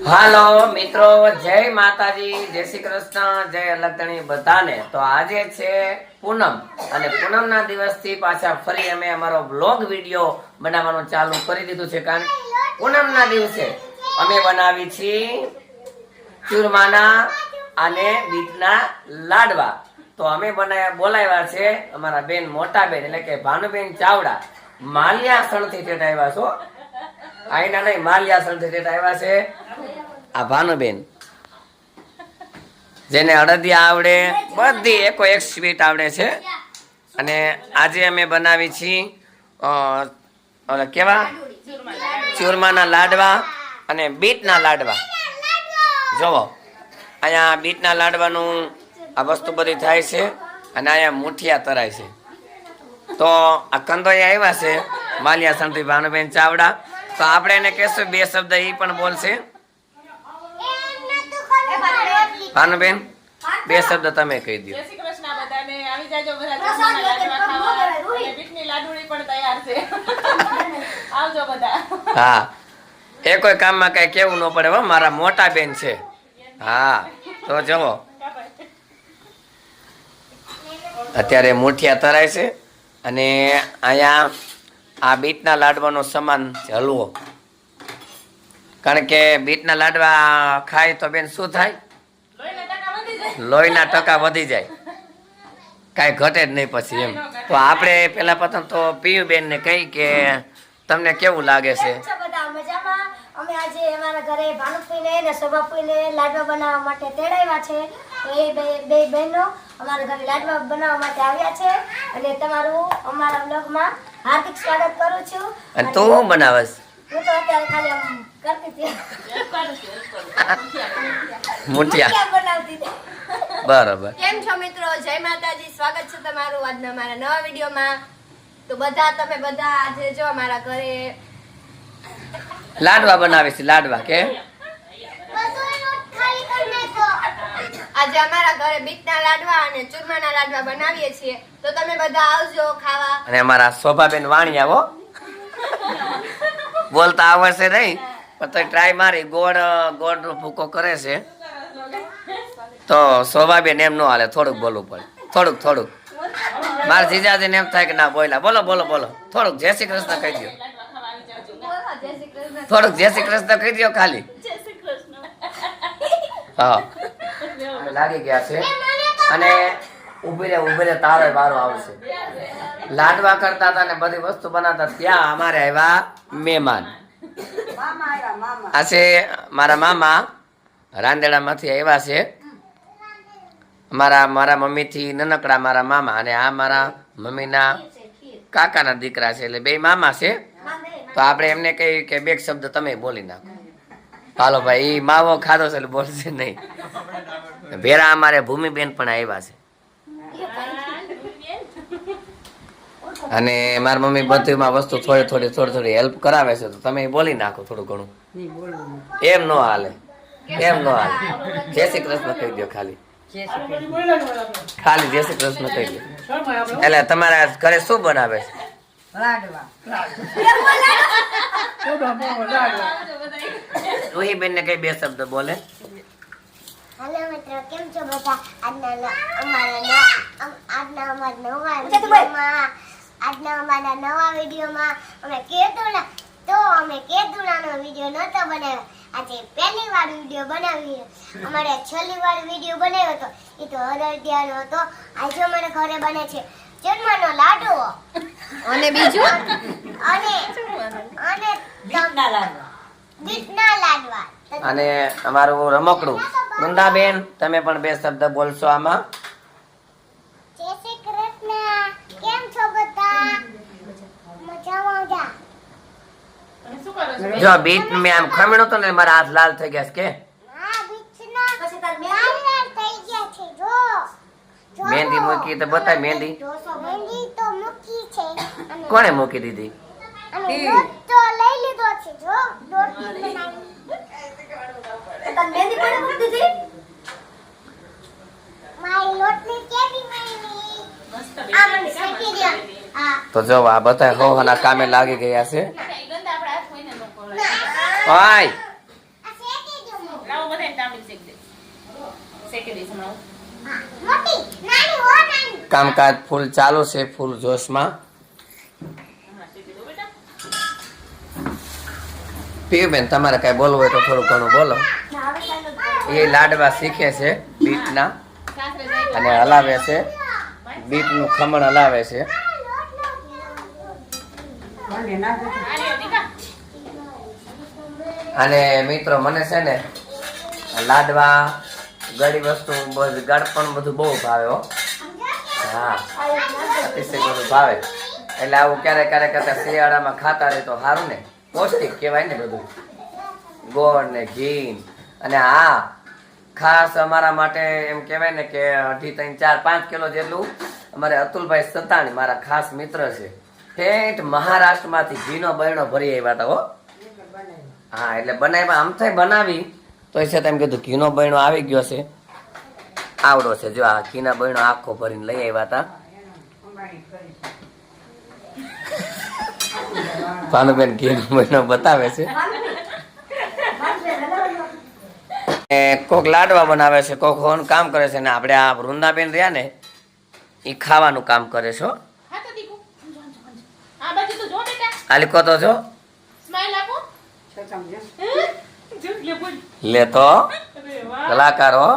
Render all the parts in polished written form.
હાલો મિત્રો, જય માતાજી, જય શ્રી કૃષ્ણ, જય અલગતણી બધાને. તો આજે છે પૂનમ અને પૂનમ ના દિવસ થી પાછા ફરી અમે અમારો બ્લોગ વિડીયો બનાવવાનું ચાલુ કરી દીધું છે. કારણ પૂનમ ના દિવસે અમે બનાવી છીએ ચૂરમાના અને બીટના લાડવા. તો અમે બોલાવ્યા છે અમારા બેન મોટા બેન એટલે કે ભાનુબેન ચાવડા, માલિયાસણ થી ઠેઠ આવ્યા છો. આઈના નહીં, માલિયાસણ થી ઠેઠ આવ્યા છે આ ભાનુબેન, જેને અડદિયા આવડે, બધી એકો એક સ્વીટ આવડે છે. અને આજે અમે બનાવી છીએ કેવા ચૂરમાના લાડવા અને બીટના લાડવા. જોવો અહીંયા બીટના લાડવાનું આ વસ્તુ બધી થાય છે અને અહીંયા મુઠિયા તરાય છે. તો આ કંદોયા આવ્યા છે માલિયાસણથી ભાનુબેન ચાવડા. તો આપણે એને કહેશું બે શબ્દ એ પણ બોલશે. ભાનુબેન બે શબ્દ તમે કહી દો. હા, એ કોઈ કામમાં કઈ કેવું ન પડે હો, મારા મોટા બેન છે. હા, તો જવો અત્યારે મુઠિયા તરાય છે અને અહીંયા આ બીટના લાડવાનો સમાન છે હલવો. કારણ કે બીટના લાડવા ખાય તો બેન શું થાય? લોહીના ટકા વધી જાય, કાંઈ ઘટે જ નહીં પછી એમ. તો આપણે પેલા પ્રથમ તો પીયુ બેન ને કહી કે તમને કેવું લાગે છે? અમે આજે અમારા ઘરે ભાનુફઈને અને શોભાફઈને લાડવા બનાવવા માટે તેડાવ્યા છે. એ બે બહેનો અમારા ઘરે લાડવા બનાવવા માટે આવ્યા છે અને તમારું અમારા બ્લોગમાં હાર્દિક સ્વાગત કરું છું. અને તું શું બનાવસ? હું તો અત્યારે ખાલી આમ કરતી હતી, મુઠિયા બનાવતી હતી. બરાબર. કેમ છો મિત્રો? જય માતાજી, સ્વાગત છે તમારું આજના અમારા નવા વિડીયોમાં. તો તમે બધા આજે જો અમારા ઘરે લાડવા બનાવે છે. લાડવા કે આજે અમારા ઘરે બીટના લાડવા અને ચૂરમાના લાડવા બનાવીએ છીએ. તો તમે બધા આવજો ખાવા. અને અમારા શોભાબેન વાણિયા હો, બોલતા આવડશે નહીં પણ તો ટ્રાય મારી. ગોળ નો ભૂકો કરે છે તો શોભાબેન એમ નો હાલે, થોડુંક બોલવું પડે. થોડુંક મારા જીજાજીને એમ થાય કે ના બોલા. બોલો થોડુંક જય શ્રી કૃષ્ણ કહી દો. થોડુંક જય શ્રી કૃષ્ણ કહી દો ખાલી. હા, લાગી ગયા છે અને ઉભી રે તારો વારો આવશે. લાડવા કરતા હતા ને બધી વસ્તુ બનાવતા, ત્યાં અમારે આવ્યા મહેમાન. આ છે મારા મામા, રાંદેડામાંથી આવ્યા છે. મારા મમ્મી થી નનકડા મારા મામા, અને આ મારા મમ્મીના કાકાના દીકરા છે, એટલે બે મામા છે. તો આપણે એમને કહી કે બે શબ્દ તમે બોલી નાખો. હાલો ભાઈ, માવો ખાધો છે એટલે બોલશે નહીં. ભેરા અમારે ભૂમિબેન પણ આવ્યા છે અને મારી મમ્મી બધીમાં વસ્તુ થોડી હેલ્પ કરાવે છે. તો તમે બોલી નાખો થોડું ઘણું. એમ નો હાલે. જય શ્રી કૃષ્ણ કહી દો ખાલી જય શ્રી કૃષ્ણ કહી દો. એટલે તમારા ઘરે શું બનાવે છે? રૂહી બેન ને કઈ બે શબ્દ બોલે. હેલો મિત્રો, કેમ છો બધા? આજના અમારા નવા વિડીયોમાં અમે કેતુલાનો વિડીયો નહોતો બનાવ્યો. આજે પહેલી વાર વિડીયો બનાવી. અમારે છેલ્લી વાર વિડીયો બનાવ્યો હતો એ તો અડદિયાનો હતો. આજે અમારે ઘરે બને છે ચૂરમાનો લાડવો અને બીજું અને બીટના લાડવા અને અમારું રમકડું. વૃંદાબેન, તમે પણ બે શબ્દ બોલશો આમાં. જય શ્રી કૃષ્ણ, કેમ છો બધા? મજામાં? જો બીટ મેં આમ ખમણો તો ને મારા હાથ લાલ થઈ ગયા છે કે મહેંદી મૂકી તો બતાય. મહેંદી કોને મૂકી દીધી? તો જો આ બધા હોવાના કામે લાગી ગયા છે. ઓય લાવો બધાને તાંબડી શેક દે. શેકી દઈશ હમણાં. કામકાજ ફૂલ ચાલુ છે, ફૂલ જોશમાં. હમણાં શેકી દો બેટા. પીયુબેન તમારે કઈ બોલવું હોય તો થોડું ઘણું બોલો. એ લાડવા શીખે છે બીટના સાસરે જાય તો અને હલાવે છે, બીટનું ખમણ હલાવે છે. આ લ્યો દીકા. અને મિત્રો મને છે ને લાડવા ગળી વસ્તુ ગળપણ બધું બહુ ભાવે હો. હા, અતિશય બધું ભાવે. એટલે આવું ક્યારેક ક્યારેક કરતા શિયાળામાં ખાતા રહે તો સારું ને, પૌષ્ટિક કહેવાય ને બધું, ગોળ ને ઘી. અને હા, ખાસ અમારા માટે એમ કહેવાય ને કે 2, 3, 4, 5 કિલો જેટલું અમારે અતુલભાઈ સતાણી મારા ખાસ મિત્ર છે, ઠેઠ મહારાષ્ટ્રમાંથી ઘીનો બરણો ભરી આવ્યા હતા હો. હા, એટલે બનાવ્યા આમ થાય બનાવી તો એ છતાં એમ કીધું ઘીનો બરણો આવી ગયો છે, આવડો છે. જો આ ઘીના બરણો આખો ભરીને લઈ આવ્યા હતા. ભાનુબેન ઘીનો બરણો બતાવે છે. કોક લાડવા બનાવે છે, કોક હોવાનું કામ કરે છે, ને આપણે આ વૃંદાબેન રહ્યા ને એ ખાવાનું કામ કરે છો. હા તો દીકુ. આ બાજુ તો જો બેટા. આલી તો જો સ્માઈલ આપો. જો લે બોલ. લે તો અરે વાહ. કલાકારો.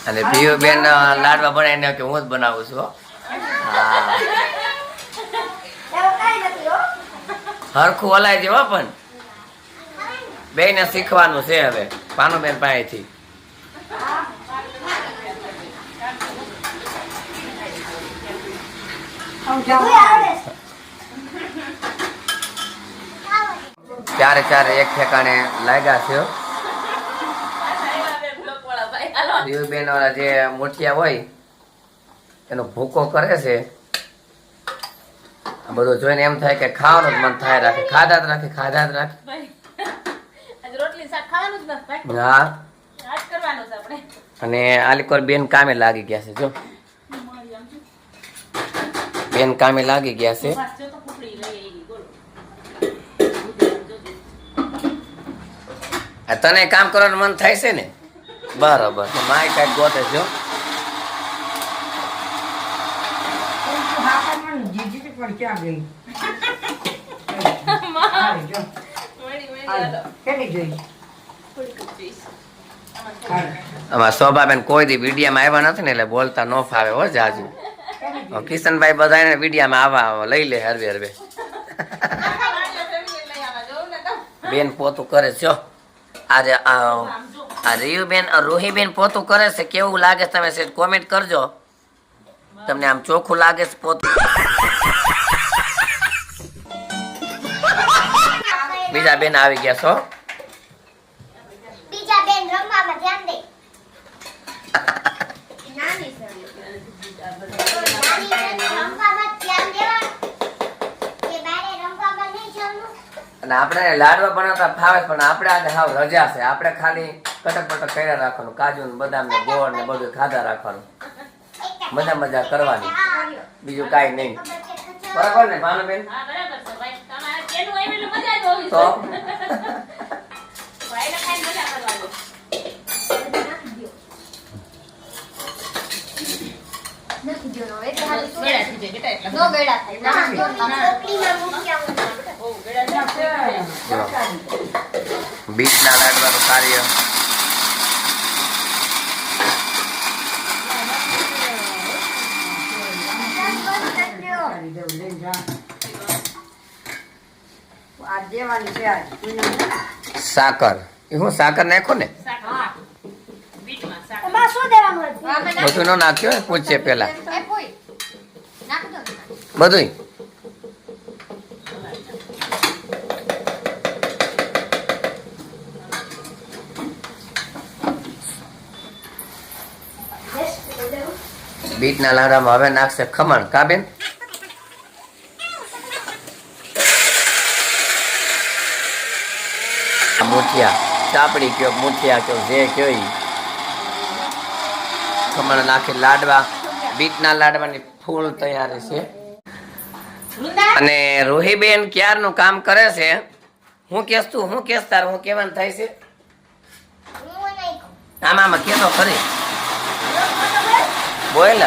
અને પીયુબેન લાડવા બનાવીને કે હું જ બનાવું છું. હા, એવું કાંઈ નથી હો. હરખું હલાઈ દેવા પણ બેયને શીખવાનું છે હવે ભાનુબેન પાસેથી. બધુંય આવડે છે. ચારે ચારે એક ઠેકાણે લાગ્યા છે. બ્લોકવાળા ભાઈ હાલો. પીયુબેન વાળા જે મુઠિયા હોય એનો ભૂકો કરે છે. આ બધું જોઈને એમ થાય કે ખાવાનું જ મન થાય રાખે, ખાધા જ રાખે, ખાધા જ રાખે. ભાઈ આજ રોટલી શાક ખાવાનું જ નથી ભાઈ. હા, આજ કરવાનું છે આપણે. અને આલીકોર બેન કામે લાગી ગયા છે. જો મારી આમ જો. બેન કામે લાગી ગયા છે. બસ જો તો કુકડી લઈ આવી બોલો. આ તને કામ કરવાનું મન થાય છે ને? બરોબર, તો માય કાંઈક ગોતે જો. વળી હાલો. થોડીક જ જોઈશ. આમાં શોભાબેન કોઈ દી વિડીયામાં આવ્યા નથી ને એટલે બોલતા ન ફાવે હો જાજુ. કિશનભાઈ બધાને વિડીયામાં આવા લઈ લે હરવે હરવે. બેન પોતું કરે છે જો. આજે આ રીયુબેન રોહીબેન પોતું કરે છે, કેવું લાગે છે તમે કોમેન્ટ કરજો. તમને આમ ચોખ્ખું લાગે છે પોતું? બીજા બેન આવી ગયા છો. બીજા બેન રમવામાં ધ્યાન દે. નાની છે. નાની છે તો રમવામાં જ ધ્યાન દેવાનું. કે બારે રમવામાં નહીં જવાનું. અને આપણે લાડવા બનાવતા ફાવે પણ આપણે આજે હાવ રજા છે. આપણે ખાલી કટક પટક કર્યા રાખવાનું, કાજુ ને બદામ ને ગોળ ને બધું ખાધા રાખવાનું, મજા મજા કરવાની, બીજું કાંઈ નહીં. બરાબર ને ભાનુબેન? હા બરાબર છે ભાઈ. તમારે તેનું હોય એટલે મજા જ હોવી તો જોઈએ. ભાઈને ખાઈને મજા કરવા દો. નથી જોનો એટલે હાલી શું ગળા થઈ જાય બેટા એટલા. નો ગળા થાય. ના જો ટોપલીમાં મૂક્યા હું. બહુ ગળા થઈ જાય. જો બીટના લાડવાનું કાર્ય સાકર. એ હું સાકર નાખો ને? શાક. બીટમાં શાક. એમાં શું દેવાનું હતું? બધું ન નાખ્યો પૂછે પેલા એ પોઈ નાખ દો. બધું. બીટના લાડામાં હવે નાખશે ખમણ. કા બેન? મુઠિયા, ચાપડી કયો, મુઠિયા કયો, જે કયો ઈ. ખમણ નાખી લાડવા, બીટના લાડવાની ફૂલ તૈયારી છે. અને રોહીબેન ક્યારનું કામ કરે છે, હું કેસ તું હું કેસ તાર હું કેવાનું થાય છે હું નહીં કહું. આમાં કેતો ખરી બોલ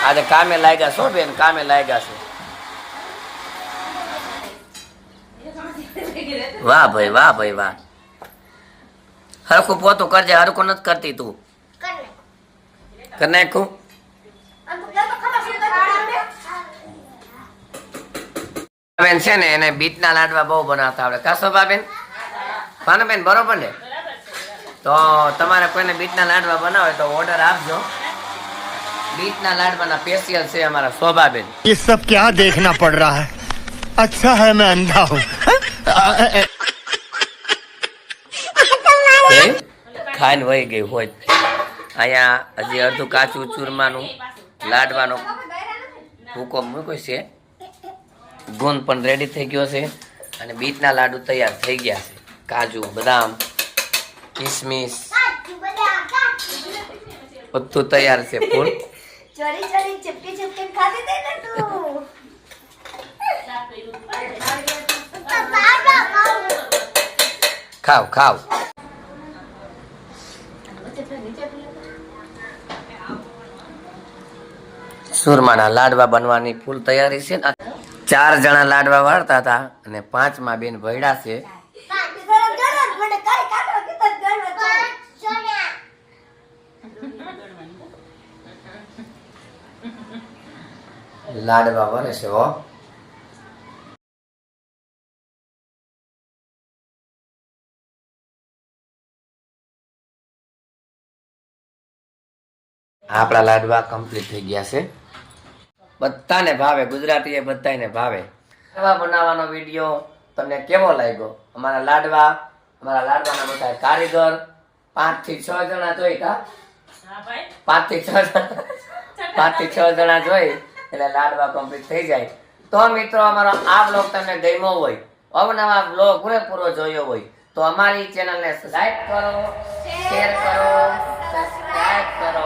આજે કામે લાગ્યા છો બેન કામે લાગ્યા છે વાહ ભાઈ વાહ હરખું પોતું કરજે હરખું નથી કરતી તું કર નાખ. કર નાખું આમ તો પેલા તો ખબર છે તો આવડે. બેન છે ને એને બીટના લાડવા બહુ બનાવતા આવડે કાસો બેન ભાનુબેન બરોબર ને તો તમારે કોઈને બીટના લાડવા બનાવે તો ઓર્ડર આપજો બીટના લાડવાના સ્પેશિયલ છે અમારા શોભાબેન ये सब क्या देखना पड़ रहा है अच्छा है मैं अंधा हूँ ખાઈને વહી ગઈ હોય અહીંયા હજી અડધું કાચું ચૂરમાનું લાડવાનો ભૂકો મૂક્યો છે ગુંદ પણ રેડી થઈ ગયો છે અને બીટના લાડુ તૈયાર થઈ ગયા છે કાજુ બદામ કિસમિસ બધું તૈયાર છે ફૂલ ચોરી ચોરી ચપટી ચપટી ખાધી દે ને તું. ખાવ ખાવ સુરમાના લાડવા બનવાની ફૂલ તૈયારી છે 4 જણા લાડવા વાળતા હતા અને 5માં બેન ભયડા છે મને કઈ કાઢો કે તો ગણવા લાડવા વરે છે હો આપણા લાડવા કમ્પ્લીટ થઈ ગયા છે બધાને ભાવે ગુજરાતી બધાને ભાવે લાડવા બનાવવાનો વિડીયો તમને કેવો લાગ્યો અમારા લાડવાના બધા કારીગર 5 થી 6 જણા જોઈ કા હા ભાઈ 5 થી 6 જણા જોઈ એટલે લાડવા કમ્પ્લીટ થઈ જાય તો મિત્રો અમારો આ બ્લોગ તમને ગમ્યો હોય અવનવા બ્લોગ પૂરેપૂરો જોયો હોય તો અમારી ચેનલને લાઈક કરો શેર કરો સબસ્ક્રાઇબ કરો